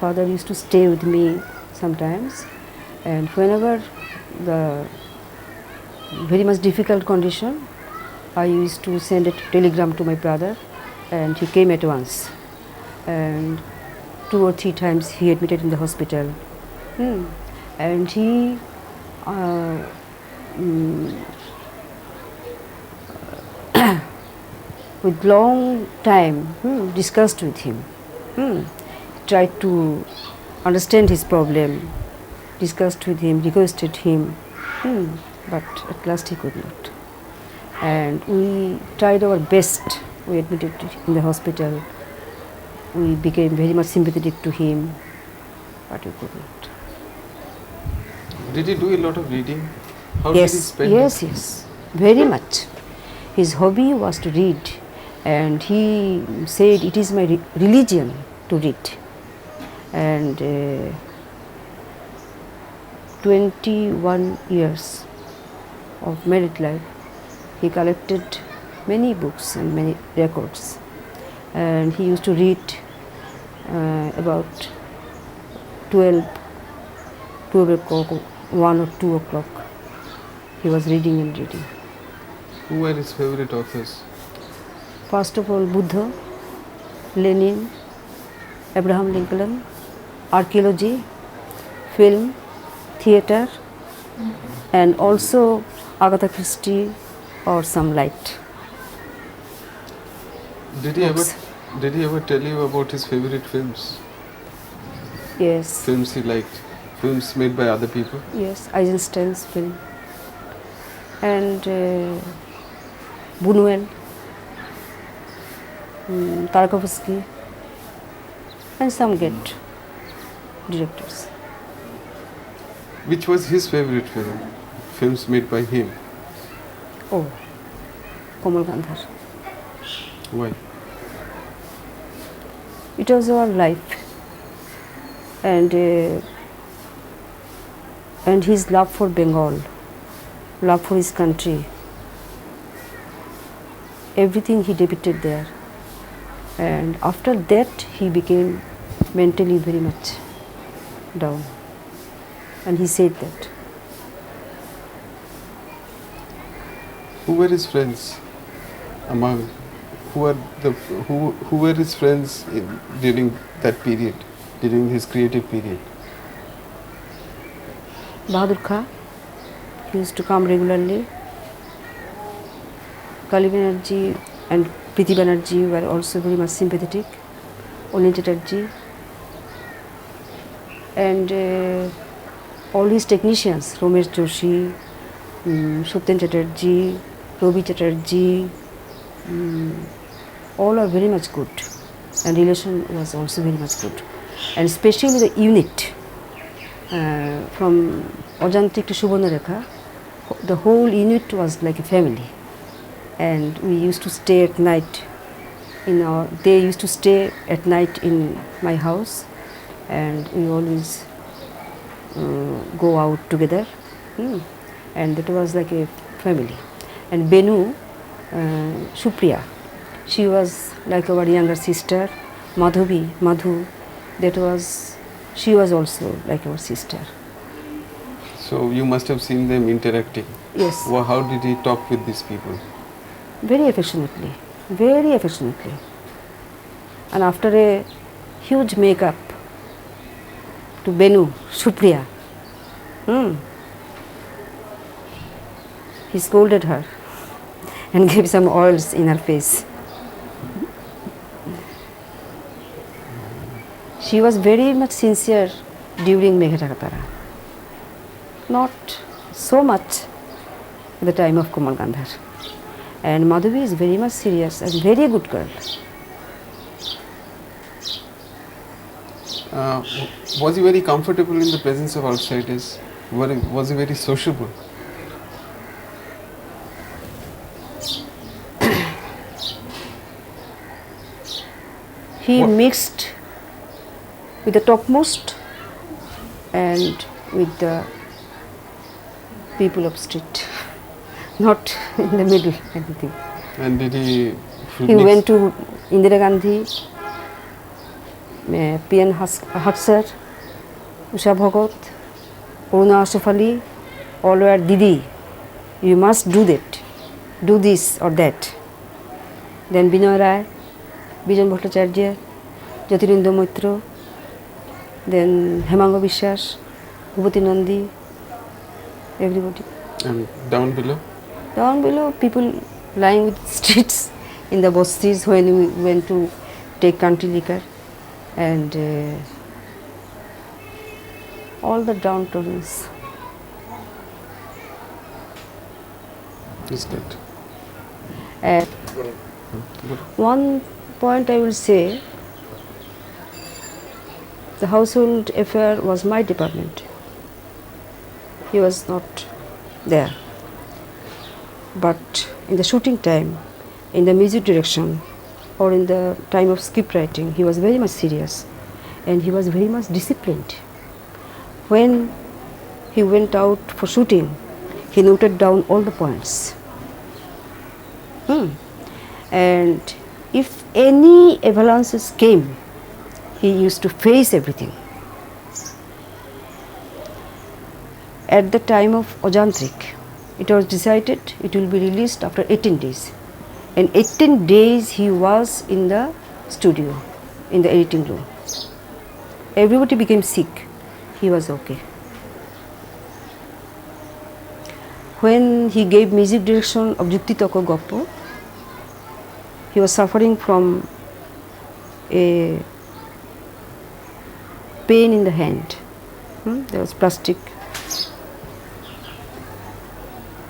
Father used to stay with me sometimes, and whenever the very much difficult condition, I used to send a telegram to my brother, and he came at once. And 2 or 3 times he admitted in the hospital, and he with long time discussed with him, tried to understand his problem, discussed with him, requested him, but at last he could not. And we tried our best. We admitted in the hospital. We became very much sympathetic to him, but we could not. Did he do a lot of reading? How Yes, did he spend yes, very much. His hobby was to read, and he said it is my religion to read. And 21 years of married life, he collected many books and many records, and he used to read about 12 o'clock, 1 or 2 o'clock. He was reading and reading. Who were his favorite authors? First of all, Buddha, Lenin, Abraham Lincoln, archaeology, film, theatre, and also Agatha Christie or some light. Did he ever tell you about his favorite films? Yes. Films he liked? Films made by other people? Yes, Eisenstein's film. And Buñuel, Tarkovsky, and some great directors. Which was his favorite film? Films made by him? Oh, Komal Gandhar. Why? It was our life, and his love for Bengal, love for his country, everything he depicted there. And after that, he became mentally very much down, and he said that. Who were his friends? Who were his friends during that period, during his creative period? Bahadur Khan, he used to come regularly. Kali Banerjee and Priti Banerjee were also very much sympathetic. Oni Chatterjee, and all his technicians, Ramesh Joshi, Satyen Chatterjee, Ravi Chatterjee, all are very much good, and relation was also very much good. And especially the unit from Ajantik to Subharnarekha, the whole unit was like a family. And we used to stay at night they used to stay at night in my house, and we always go out together, and that was like a family. And Benu, Supriya, she was like our younger sister. Madhu, she was also like our sister. So you must have seen them interacting. Yes. Well, how did he talk with these people? Very affectionately, very affectionately. And after a huge makeup to Benu, Supriya, he scolded her and gave some oils in her face. She was very much sincere during Meghatakatara. Not so much at the time of Komal Gandhar. And Madhavi is very much serious and very good girl. Was he very comfortable in the presence of outsiders? Was he very sociable? He mixed with the topmost and with the people of street, not in the middle, anything. And did he He went to Indira Gandhi, P.N. Haksar, Usha Bhagat, Purna Asif Ali, all were Didi, you must do that, do this or that. Then Binoy Rai, Bijan Bhattacharya, Jyotirindra Moitra, then Hemango Bishwas, Bhubati Nandi, everybody. And down below? Down below, people lying with streets in the bastis when we went to take country liquor, and all the downtrodden. That's good. And one point I will say, the household affair was my department. He was not there. But in the shooting time, in the music direction, or in the time of script writing, he was very much serious and he was very much disciplined. When he went out for shooting, he noted down all the points. And if any avalanches came, he used to face everything. At the time of Ojantrik, it was decided it will be released after 18 days. And 18 days he was in the studio, in the editing room. Everybody became sick. He was okay. When he gave music direction of Jukti Takka Arr Gappo, he was suffering from a pain in the hand. There was plastic.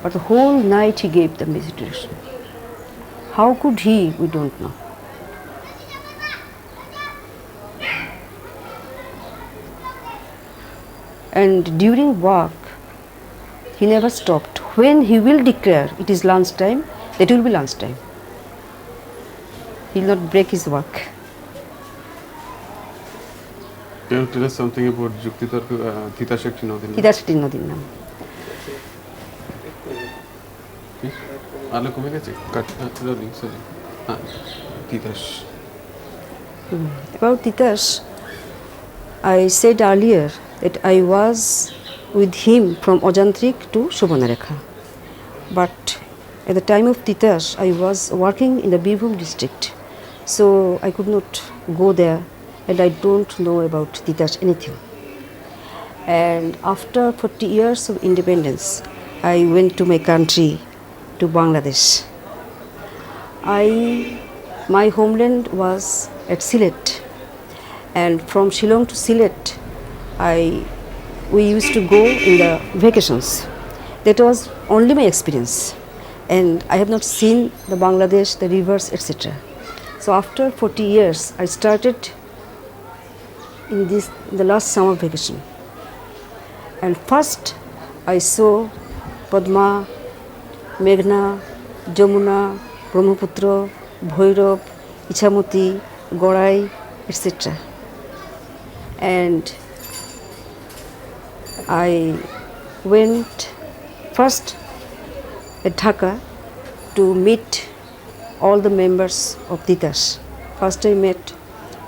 But the whole night he gave the music direction. How could he? We don't know. And during work, he never stopped. When he will declare it is lunch time, that will be lunch time. He will not break his work. Can you tell us something about Jukti Takka Titashakti Nodin? Titashakti Nodin nam. আলো কমে গেছে rolling sorry Titas About Titash, I said earlier that I was with him from Ojantrik to Shobhanarekha. But at the time of Titash, I was working in the Birbhum district, so I could not go there, and I don't know about Titash anything. And after 40 years of independence, I went to my country, to Bangladesh. My homeland was at Sylhet, and from Shillong to Sylhet, we used to go in the vacations. That was only my experience, and I have not seen the Bangladesh, the rivers, etc. So after 40 years, I started in the last summer vacation, and first I saw Padma, Meghna, Jamuna, Brahmaputra, Bhairav, Ichamati, Gorai, etc. And I went first at Dacca to meet all the members of Titash. First I met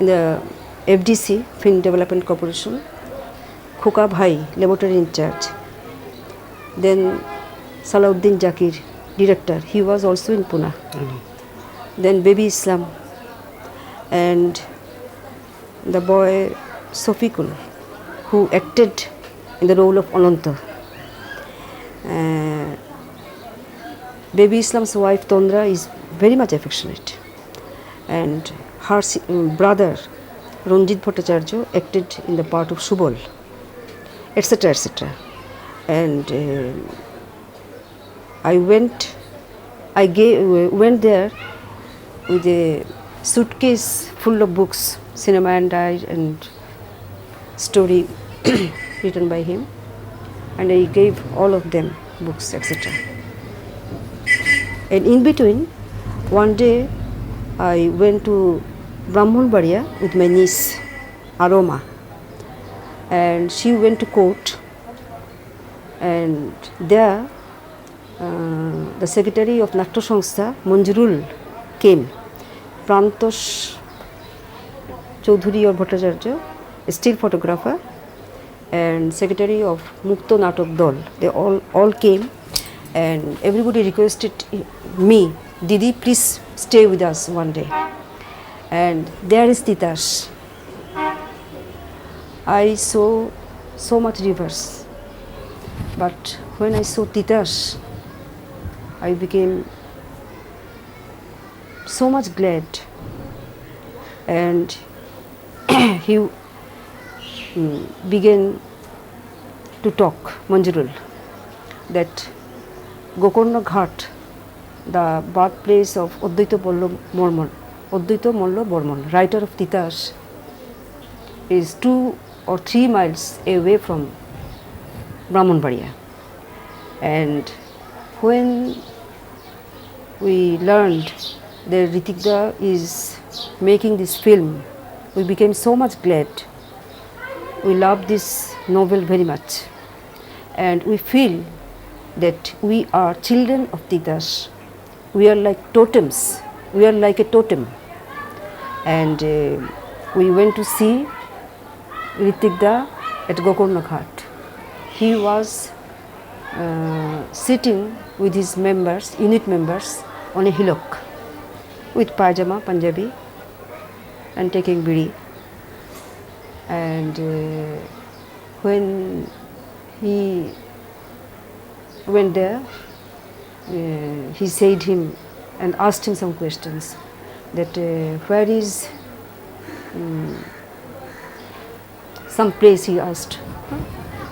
in the FDC, Film Development Corporation, Khoka Bhai, laboratory in charge. Then Salauddin Jakir, director, he was also in Pune. Then Baby Islam and the boy Sofikul, who acted in the role of Ananta. Baby Islam's wife Tondra is very much affectionate, and her brother Ranjit Bhattacharya acted in the part of Subal, etc., etc. And I went there with a suitcase full of books, cinema and diary and story written by him, and I gave all of them books, etc. And in between, one day I went to Brahmanbaria with my niece Aroma, and she went to court, and there the secretary of Natya Sangstha, Manjurul, came. Prantosh Chaudhuri or Bhattacharya, a still photographer, and secretary of Mukto Natok Dol. They all came, and everybody requested me, Didi, please stay with us one day. And there is Titash. I saw so much rivers, but when I saw Titash, I became so much glad, and he began to talk, Manjurul, that Gokarna Ghat, the birthplace of Advaita Mollo Bormon, writer of Titash, is 2 or 3 miles away from Brahmanbaria. And when we learned that Ritwik is making this film, we became so much glad. We love this novel very much, and we feel that we are children of Titash. We are like totems. We are like a totem. And we went to see Ritwik at Gokarna Ghat. He was sitting with his members, unit members, on a hillock with pajama, Punjabi, and taking bidi. And when he went there, he said him and asked him some questions, that where is some place, he asked.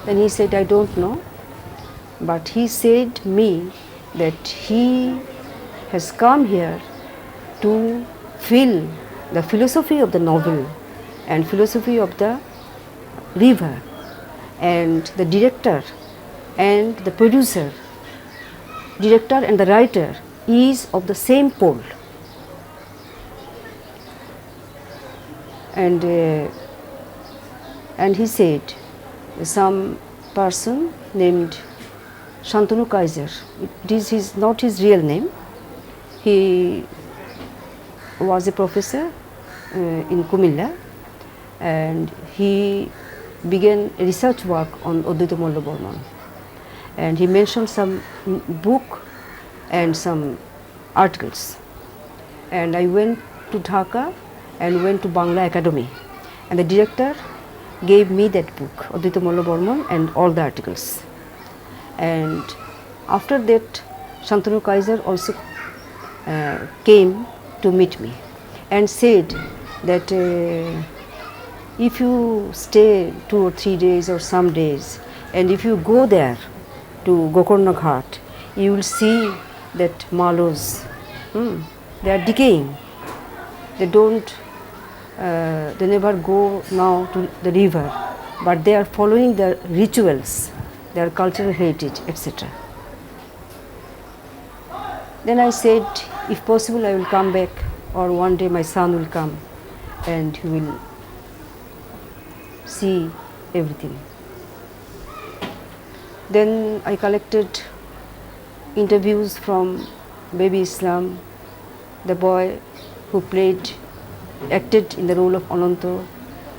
Then he said, I don't know, but he said me that he has come here to feel the philosophy of the novel and philosophy of the river, and the director and the producer, director and the writer is of the same pole. And he said some person named Shantanu Kaiser, this is not his real name, he was a professor in Kumilla, and he began a research work on Advaita Mollo Bormon, and he mentioned some book and some articles. And I went to Dhaka and went to Bangla Academy, and the director gave me that book, Advaita Mollo Bormon, and all the articles. And after that, Shantanu Kaiser also came to meet me and said that if you stay 2 or 3 days or some days, and if you go there to Gokarna Ghat, you will see that mallows, they are decaying. They don't, they never go now to the river, but they are following their rituals, their cultural heritage, etc. Then I said, if possible, I will come back, or one day my son will come and he will see everything. Then I collected interviews from Baby Islam, the boy who acted in the role of Ananto,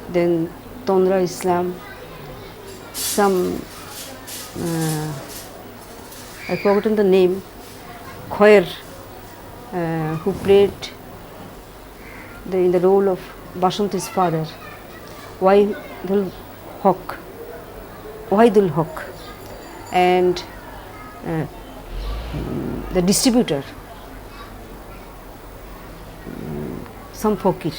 then Tondra Islam, some, I've forgotten the name, Khoer, who played in the role of Bashanti's father, Wahidul Haq, and the distributor, some fakir.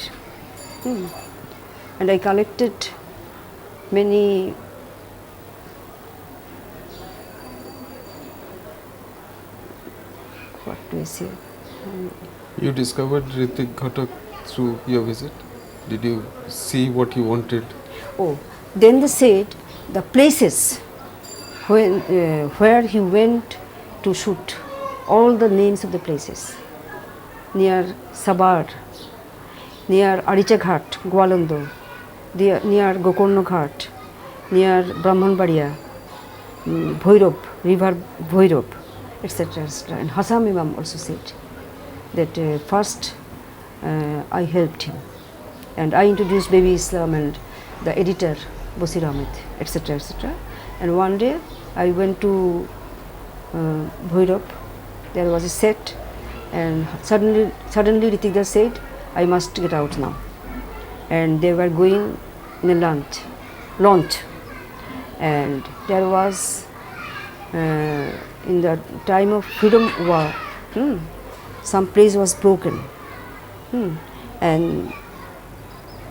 And I collected many what do I say? You discovered Ritwik Ghatak through your visit? Did you see what you wanted? Oh, then they said the places where he went to shoot, all the names of the places, near Sabar, near Aricha Ghat, Gwalando, near Gokarna Ghat, near Brahmanbaria, Bhairab, river Bhairab, etc. And Hassam Imam also said that first I helped him And I introduced Baby Islam and the editor, Basir Ahmed, etc., etc. And one day I went to Bhairab. There was a set, and suddenly Ritwik Ghatak said, I must get out now. And they were going in a launch. And there was, in the time of freedom war, some place was broken. And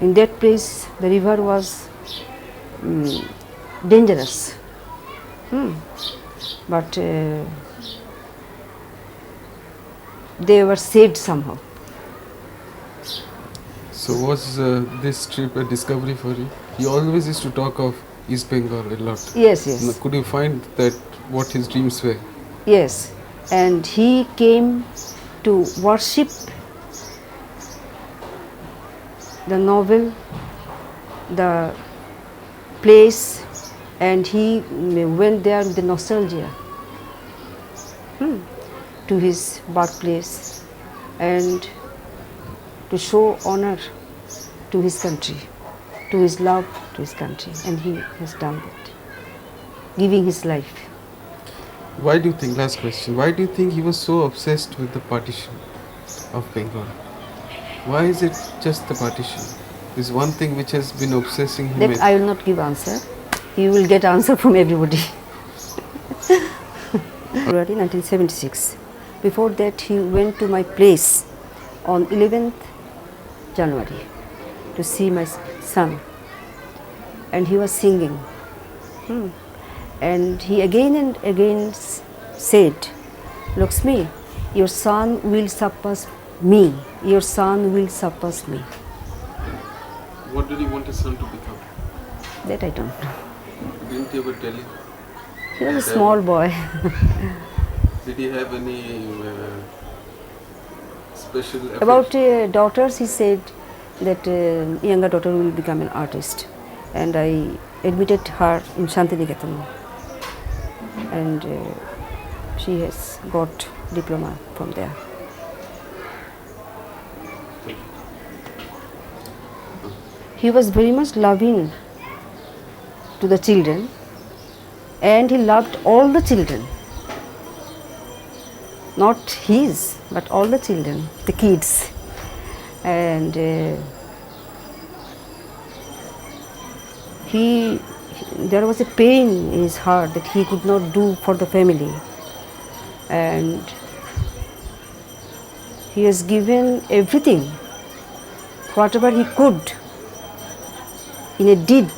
in that place, the river was dangerous. But they were saved somehow. So was this trip a discovery for you? He always used to talk of East Bengal a lot. Yes, yes. Could you find that what his dreams were? Yes, and he came to worship the novel, the place, and he went there with the nostalgia to his birthplace and to show honor to his country, to his love to his country, and he has done that, giving his life. Why do you think, last question, why do you think he was so obsessed with the partition of Bengal? Why is it just the partition? This one thing which has been obsessing him. That I will not give answer. You will get answer from everybody. February 1976. Before that, he went to my place on 11th January to see my son, and he was singing. And he again and again said, Lakshmi, your son will surpass me. Your son will surpass me. What did he want his son to become? That I don't know. Didn't he ever tell you? He was a small boy. Did he have any special effort? About daughters, he said that younger daughter will become an artist. And I admitted her in Shantiniketan. And she has got diploma from there. He was very much loving to the children, and he loved all the children. Not his, but all the children, the kids. And there was a pain in his heart that he could not do for the family. And he has given everything, whatever he could, in a deed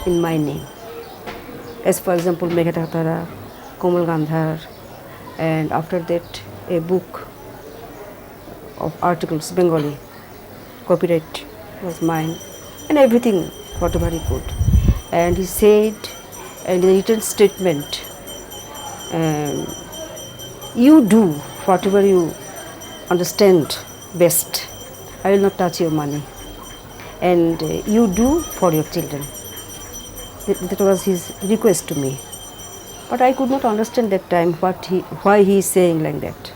in my name. As for example, Meghatara, Komal Gandhar, and after that a book of articles, Bengali, copyright was mine, and everything, whatever he could. And he said in the written statement, you do whatever you understand best. I will not touch your money. And you do for your children. That was his request to me. But I could not understand that time why he is saying like that.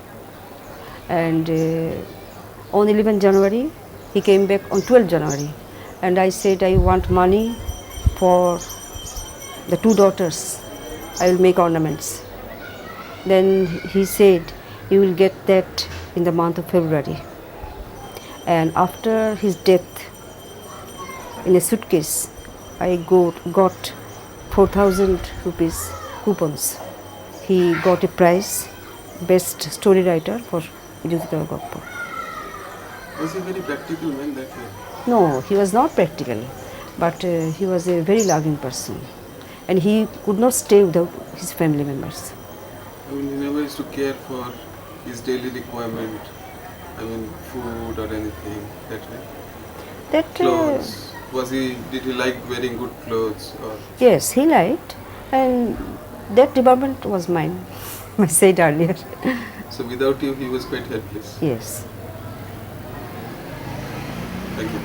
And on 11 January, he came back on 12 January. And I said, I want money for the two daughters. I will make ornaments. Then he said, you will get that in the month of February. And after his death, in a suitcase, I got 4,000 rupees coupons. He got a prize, best story writer for Jukti Takka Arr Gappo. Was he a very practical man that way? No, he was not practical, but he was a very loving person. And he could not stay without his family members. I mean, he never used to care for his daily requirement, I mean, food or anything that way? That clothes. Did he like wearing good clothes? Or? Yes, he liked, and that department was mine, I said earlier. So without you, he was quite helpless? Yes. Thank you.